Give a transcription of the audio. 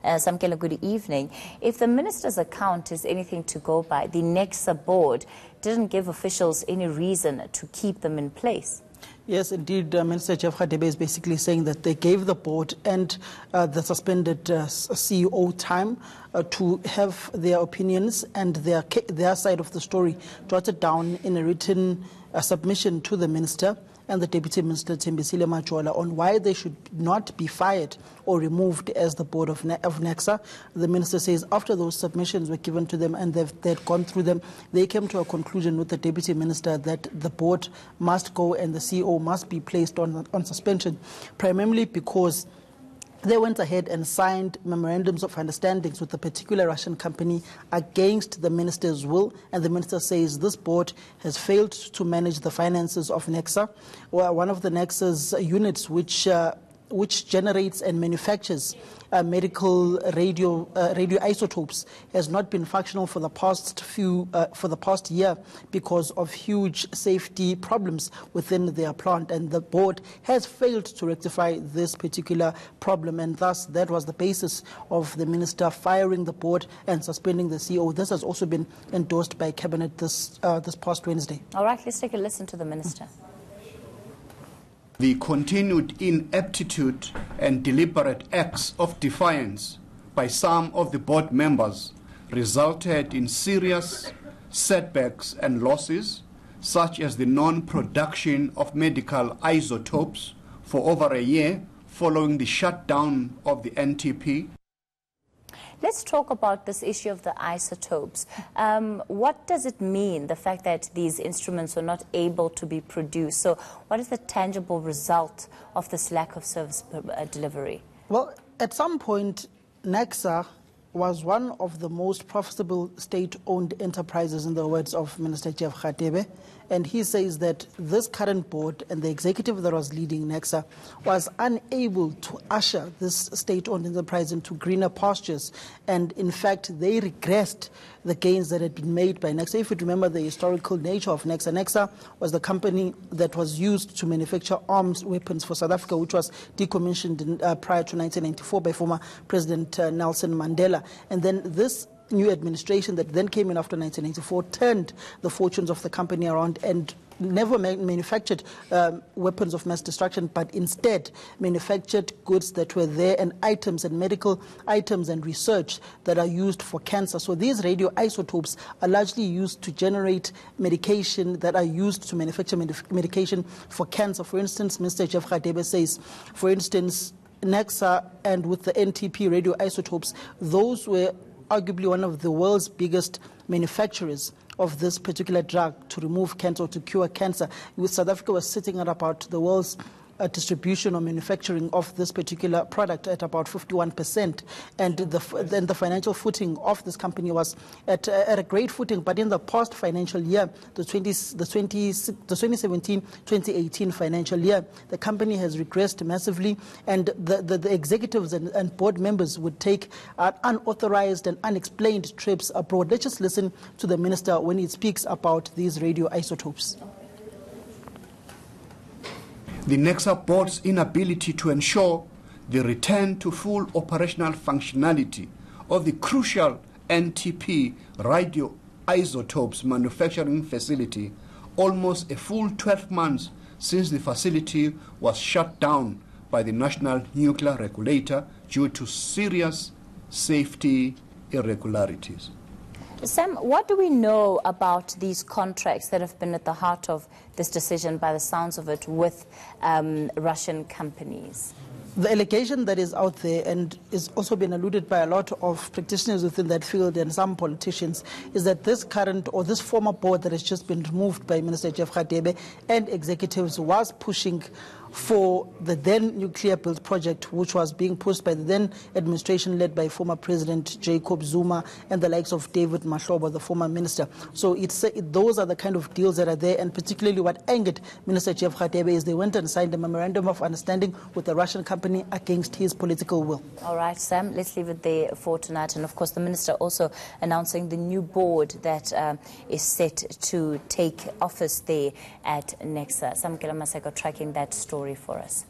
Samkela, good evening. If the minister's account is anything to go by, the NE CSA board didn't give officials any reason to keep them in place. Yes, indeed, Minister Jeff Radebe is basically saying that they gave the board and the suspended CEO time to have their opinions and their side of the story jotted down in a written submission to the minister and the Deputy Minister Thembisile Majola on why they should not be fired or removed as the board of NE CSA. The minister says after those submissions were given to them and they'd gone through them, they came to a conclusion with the Deputy Minister that the board must go and the CEO must be placed on suspension, primarily because they went ahead and signed memorandums of understandings with a particular Russian company against the minister's will, and the minister says this board has failed to manage the finances of NE CSA. One of the NE CSA's units which generates and manufactures medical radioisotopes has not been functional for the past year because of huge safety problems within their plant, and the board has failed to rectify this particular problem, and thus that was the basis of the minister firing the board and suspending the CEO. This has also been endorsed by cabinet this past Wednesday. All right, let's take a listen to the minister. The continued ineptitude and deliberate acts of defiance by some of the board members resulted in serious setbacks and losses, such as the non-production of medical isotopes for over a year following the shutdown of the NTP. Let's talk about this issue of the isotopes. What does it mean, the fact that these instruments were not able to be produced? So what is the tangible result of this lack of service delivery? Well, at some point, NE CSA was one of the most profitable state-owned enterprises, in the words of Minister Jeff Radebe. And he says that this current board and the executive that was leading NE CSA was unable to usher this state-owned enterprise into greener pastures. And in fact, they regressed the gains that had been made by NE CSA. If you remember the historical nature of NE CSA, NE CSA was the company that was used to manufacture arms weapons for South Africa, which was decommissioned prior to 1994 by former President Nelson Mandela. And then this new administration that then came in after 1994 turned the fortunes of the company around and never manufactured weapons of mass destruction, but instead manufactured goods that were there and items and medical items and research that are used for cancer. So these radioisotopes are largely used to generate medication that are used to manufacture medication for cancer. For instance, Mr. Jeff Radebe says, for instance, NE CSA and with the NTP radioisotopes, those were arguably one of the world's biggest manufacturers of this particular drug to remove cancer or to cure cancer. South Africa was sitting at about the world's distribution or manufacturing of this particular product at about 51%, and then the financial footing of this company was at a great footing. But in the past financial year, the 2017-2018 financial year, the company has regressed massively, and the executives and board members would take unauthorized and unexplained trips abroad. Let's just listen to the minister when he speaks about these radioisotopes. The NE CSA board's inability to ensure the return to full operational functionality of the crucial NTP radioisotopes manufacturing facility almost a full 12 months since the facility was shut down by the National Nuclear Regulator due to serious safety irregularities. Sam, what do we know about these contracts that have been at the heart of this decision, by the sounds of it, with Russian companies? The allegation that is out there, and is also been alluded by a lot of practitioners within that field and some politicians, is that this current or this former board that has just been removed by Minister Jeff Radebe and executives was pushing for the then nuclear build project, which was being pushed by the then administration led by former President Jacob Zuma and the likes of David Mahlobo, the former minister. So those are the kind of deals that are there, and particularly what angered Minister Jeff Radebe is they went and signed a memorandum of understanding with the Russian company against his political will. All right, Sam, let's leave it there for tonight. And of course, the minister also announcing the new board that is set to take office there at NE CSA. Samkela Maseko tracking that story for us.